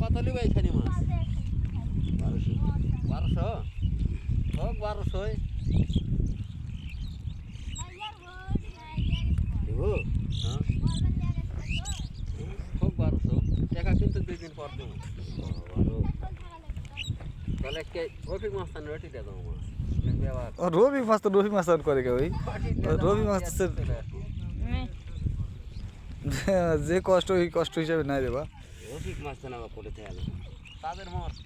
কত নিবে এইখানে মাছ? 1200 হোক 1200 দেবো হ্যাঁ হোক 1200 টাকা কিন্তু 2 দিন পর দেবো। বারো তাহলে কে রফিক মাছ তান রটি দিয়ে দাও মাছ দেখবে আবার রবি মাছ তো রবি মাছ করে কে ওই রবি মাছ তো যে কষ্ট ওই কষ্ট হিসাবে নাই রে বা রফিক মাছ তো নামা পড়ে থাকে তাদের মর না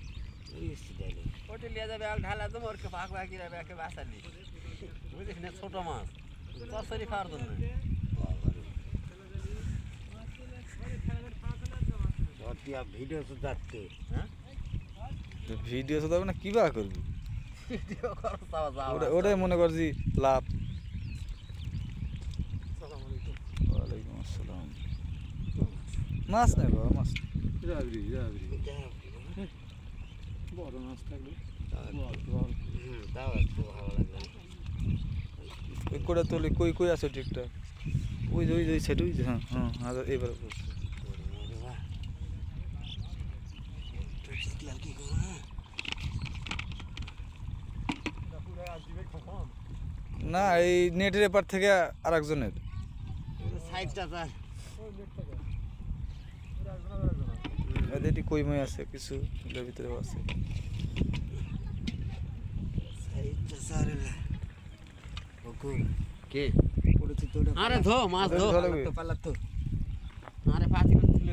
ওটি লিয়ে যাবে আর ঢালা দেবো ওর ভাগ ভাগি যাবে একে বাঁচালি বুঝিস না ছোট মাছ তরকারি খাওয়ার জন্য ভিডিও তো যাচ্ছে হ্যাঁ ভিডিও তো দেবে না কি বা করবি ভিডিও করো তাও যাও ওটাই মনে করছি লাভ। ওয়ালাইকুম আসসালাম। মাছ নাই বাবা মাছ বড় মাছ থাকলে তাও একটু ভালো লাগবে ওই কোটা তোলে কই কই আছে ঠিকটা ওই যে ওই যে সেটা ওই যে হ্যাঁ হ্যাঁ আগে এবার না এই নেটের এপার থেকে আর একজনের সাইজটা তার এটি কই মই আছে কিছু এটার ভিতরেও আছে সাইজটা সারে ওকু কে পড়েছি তো আরে ধো মাছ ধো ধরে লাগবে। পালাতো আরে পাতি তুলে